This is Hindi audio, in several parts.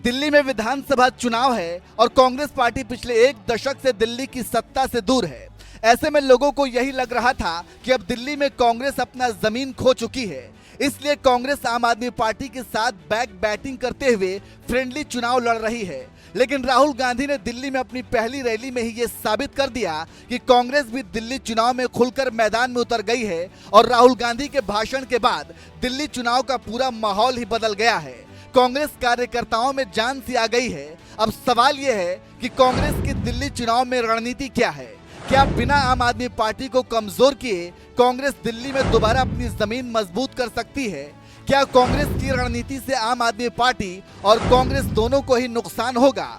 दिल्ली में विधानसभा चुनाव है और कांग्रेस पार्टी पिछले एक दशक से दिल्ली की सत्ता से दूर है। ऐसे में लोगों को यही लग रहा था कि अब दिल्ली में कांग्रेस अपना जमीन खो चुकी है, इसलिए कांग्रेस आम आदमी पार्टी के साथ बैक बैटिंग करते हुए फ्रेंडली चुनाव लड़ रही है। लेकिन राहुल गांधी ने दिल्ली में अपनी पहली रैली में ही ये साबित कर दिया कि कांग्रेस भी दिल्ली चुनाव में खुलकर मैदान में उतर गई है और राहुल गांधी के भाषण के बाद दिल्ली चुनाव का पूरा माहौल ही बदल गया है। कांग्रेस कार्यकर्ताओं में जान सी आ गई है। अब सवाल यह है कि कांग्रेस की दिल्ली चुनाव में रणनीति क्या है। क्या बिना आम आदमी पार्टी को कमजोर किए कांग्रेस दिल्ली में दोबारा अपनी जमीन मजबूत कर सकती है? क्या कांग्रेस की रणनीति से आम आदमी पार्टी और कांग्रेस दोनों को ही नुकसान होगा?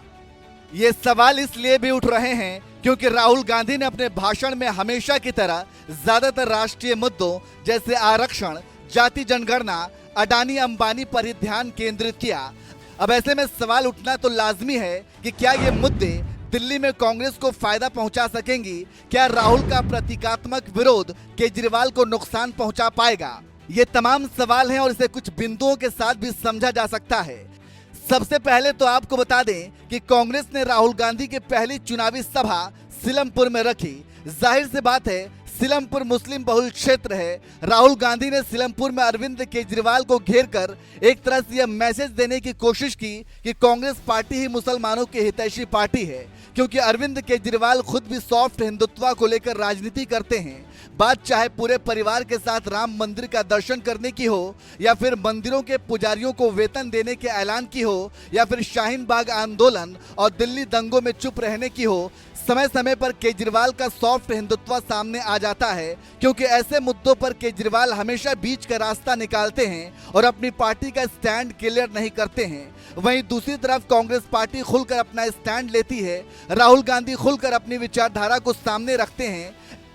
ये सवाल इसलिए भी उठ रहे हैं क्योंकि राहुल गांधी ने अपने भाषण में हमेशा की तरह ज्यादातर राष्ट्रीय मुद्दों जैसे आरक्षण, जाति जनगणना, अडानी अंबानी पर ही ध्यान केंद्रित किया। अब ऐसे में सवाल उठना तो लाजमी है कि क्या ये मुद्दे दिल्ली में कांग्रेस को फायदा पहुंचा सकेंगी? क्या राहुल का प्रतीकात्मक विरोध केजरीवाल को नुकसान पहुंचा पाएगा? ये तमाम सवाल हैं और इसे कुछ बिंदुओं के साथ भी समझा जा सकता है। सबसे पहले तो आपको बता दें कि कांग्रेस ने राहुल गांधी की पहली चुनावी सभा सीलमपुर में रखी। जाहिर सी बात है, सीलमपुर मुस्लिम बहुल क्षेत्र है। राहुल गांधी ने सीलमपुर में अरविंद केजरीवाल को घेरकर एक तरह से यह मैसेज देने की कोशिश की कि कांग्रेस पार्टी ही मुसलमानों की हितैषी पार्टी है, क्योंकि अरविंद केजरीवाल खुद भी सॉफ्ट हिंदुत्व को लेकर राजनीति करते हैं। बात चाहे पूरे परिवार के साथ राम मंदिर का दर्शन करने की हो, या फिर मंदिरों के पुजारियों को वेतन देने के ऐलान की हो, या फिर शाहीन बाग आंदोलन और दिल्ली दंगों में चुप रहने की हो, समय समय पर केजरीवाल का सॉफ्ट हिंदुत्व सामने आ जाता है, क्योंकि ऐसे मुद्दों पर केजरीवाल हमेशा बीच का रास्ता निकालते हैं और अपनी पार्टी का स्टैंड क्लियर नहीं करते हैं। वहीं दूसरी तरफ कांग्रेस पार्टी खुलकर अपना स्टैंड लेती है। राहुल गांधी खुलकर अपनी विचारधारा को सामने रखते हैं।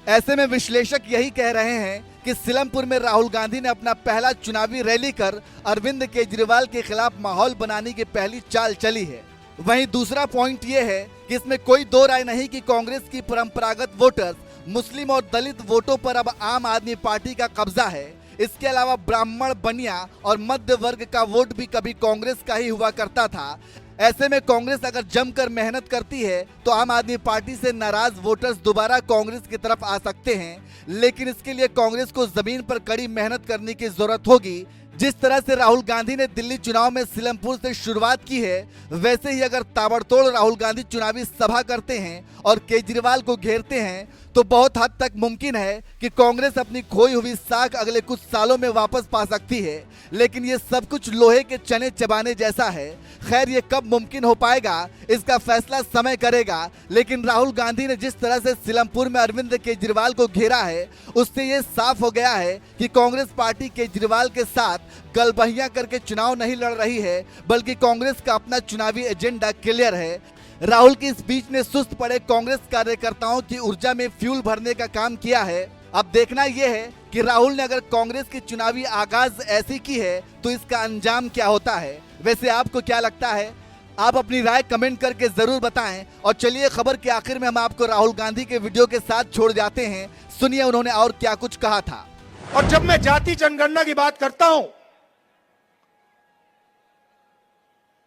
ऐसे में विश्लेषक यही कह रहे हैं कि सीलमपुर में राहुल गांधी ने अपना पहला चुनावी रैली कर अरविंद केजरीवाल के खिलाफ माहौल बनाने की पहली चाल चली है। वहीं दूसरा पॉइंट यह है कि इसमें कोई दो राय नहीं कि कांग्रेस की परंपरागत वोटर्स, मुस्लिम और दलित वोटों पर अब आम आदमी पार्टी का कब्जा है। इसके अलावा ब्राह्मण, बनिया और मध्य वर्ग का वोट भी कभी कांग्रेस का ही हुआ करता था। ऐसे में कांग्रेस अगर जमकर मेहनत करती है तो आम आदमी पार्टी से नाराज वोटर्स दोबारा कांग्रेस की तरफ आ सकते हैं, लेकिन इसके लिए कांग्रेस को जमीन पर कड़ी मेहनत करने की जरूरत होगी। जिस तरह से राहुल गांधी ने दिल्ली चुनाव में सीलमपुर से शुरुआत की है, वैसे ही अगर ताबड़तोड़ राहुल गांधी चुनावी सभा करते हैं और केजरीवाल को घेरते हैं तो बहुत हद तक मुमकिन है कि कांग्रेस अपनी खोई हुई साख अगले कुछ सालों में वापस पा सकती है। लेकिन ये सब कुछ लोहे के चने चबाने जैसा है। खैर, ये कब मुमकिन हो पाएगा इसका फैसला समय करेगा, लेकिन राहुल गांधी ने जिस तरह से सीलमपुर में अरविंद केजरीवाल को घेरा है, उससे ये साफ हो गया है कि कांग्रेस पार्टी केजरीवाल के साथ गलबहियां करके चुनाव नहीं लड़ रही है, बल्कि कांग्रेस का अपना चुनावी एजेंडा क्लियर है। राहुल की स्पीच ने सुस्त पड़े कांग्रेस कार्यकर्ताओं की ऊर्जा में फ्यूल भरने का काम किया है। अब देखना यह है कि राहुल ने अगर कांग्रेस की चुनावी आगाज ऐसी की है तो इसका अंजाम क्या होता है। वैसे आपको क्या लगता है? आप अपनी राय कमेंट करके जरूर बताएं। और चलिए, खबर के आखिर में हम आपको राहुल गांधी के वीडियो के साथ छोड़ जाते हैं। सुनिए उन्होंने और क्या कुछ कहा था। और जब मैं जाति जनगणना की बात करता हूं,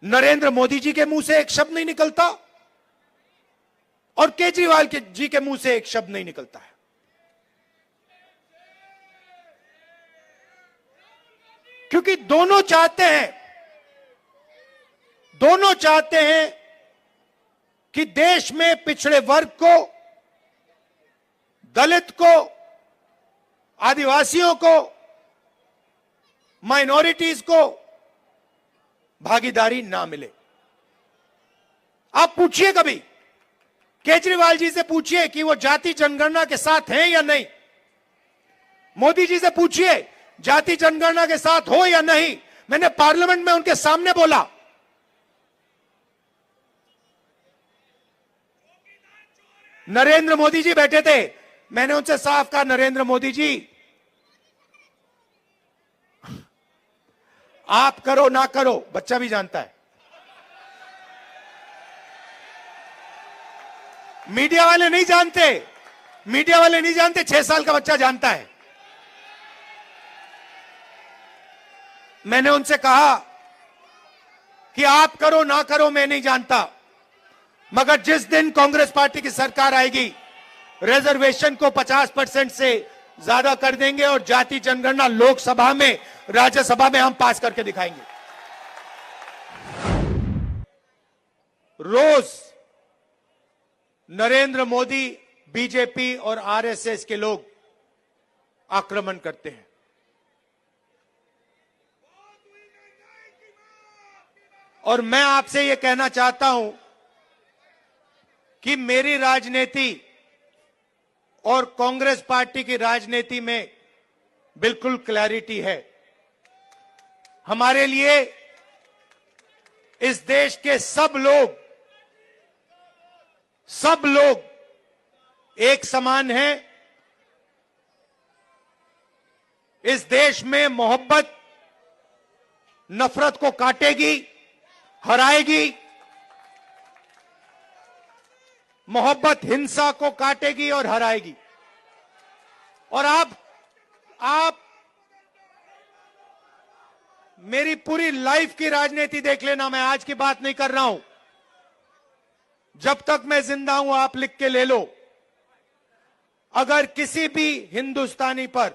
नरेंद्र मोदी जी के मुंह से एक शब्द नहीं निकलता और केजरीवाल जी के मुंह से एक शब्द नहीं निकलता है। क्योंकि दोनों चाहते हैं कि देश में पिछड़े वर्ग को, दलित को, आदिवासियों को, माइनॉरिटीज को भागीदारी ना मिले। आप पूछिए, कभी केजरीवाल जी से पूछिए कि वो जाति जनगणना के साथ हैं या नहीं। मोदी जी से पूछिए जाति जनगणना के साथ हो या नहीं। मैंने पार्लियामेंट में उनके सामने बोला, नरेंद्र मोदी जी बैठे थे, मैंने उनसे साफ कहा, नरेंद्र मोदी जी, आप करो ना करो, बच्चा भी जानता है। मीडिया वाले नहीं जानते, 6 साल का बच्चा जानता है। मैंने उनसे कहा कि आप करो ना करो मैं नहीं जानता, मगर जिस दिन कांग्रेस पार्टी की सरकार आएगी रिजर्वेशन को 50% से ज्यादा कर देंगे और जाति जनगणना लोकसभा में, राज्यसभा में हम पास करके दिखाएंगे। रोज नरेंद्र मोदी, बीजेपी और आरएसएस के लोग आक्रमण करते हैं। और मैं आपसे यह कहना चाहता हूं कि मेरी राजनीति और कांग्रेस पार्टी की राजनीति में बिल्कुल क्लैरिटी है। हमारे लिए इस देश के सब लोग एक समान हैं। इस देश में मोहब्बत नफरत को काटेगी, हराएगी। मोहब्बत हिंसा को काटेगी और हराएगी। और आप मेरी पूरी लाइफ की राजनीति देख लेना, मैं आज की बात नहीं कर रहा हूं। जब तक मैं जिंदा हूं आप लिख के ले लो, अगर किसी भी हिंदुस्तानी पर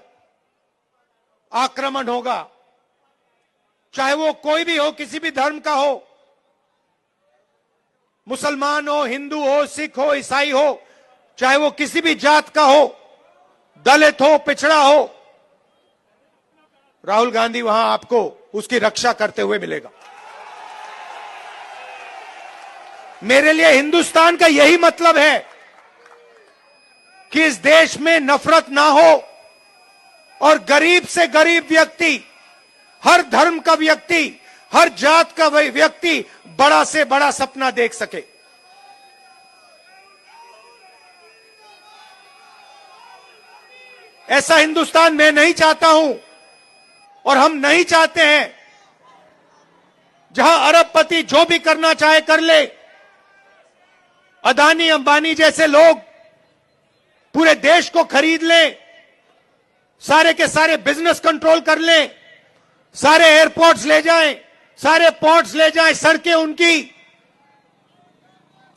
आक्रमण होगा, चाहे वो कोई भी हो, किसी भी धर्म का हो, मुसलमान हो, हिंदू हो, सिख हो, ईसाई हो, चाहे वो किसी भी जात का हो, दलित हो, पिछड़ा हो, राहुल गांधी वहां आपको उसकी रक्षा करते हुए मिलेगा। मेरे लिए हिंदुस्तान का यही मतलब है कि इस देश में नफरत ना हो और गरीब से गरीब व्यक्ति, हर धर्म का व्यक्ति, हर जात का व्यक्ति बड़ा से बड़ा सपना देख सके। ऐसा हिंदुस्तान मैं नहीं चाहता हूं और हम नहीं चाहते हैं जहां अरबपति जो भी करना चाहे कर ले, अदानी अंबानी जैसे लोग पूरे देश को खरीद लें, सारे के सारे बिजनेस कंट्रोल कर लें, सारे एयरपोर्ट्स ले जाएं, सारे पोर्ट्स ले जाएं, सड़कें उनकी,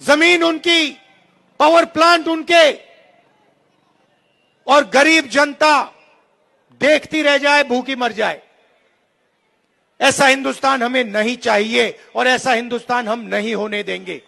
जमीन उनकी, पावर प्लांट उनके, और गरीब जनता देखती रह जाए, भूखी मर जाए। ऐसा हिंदुस्तान हमें नहीं चाहिए और ऐसा हिंदुस्तान हम नहीं होने देंगे।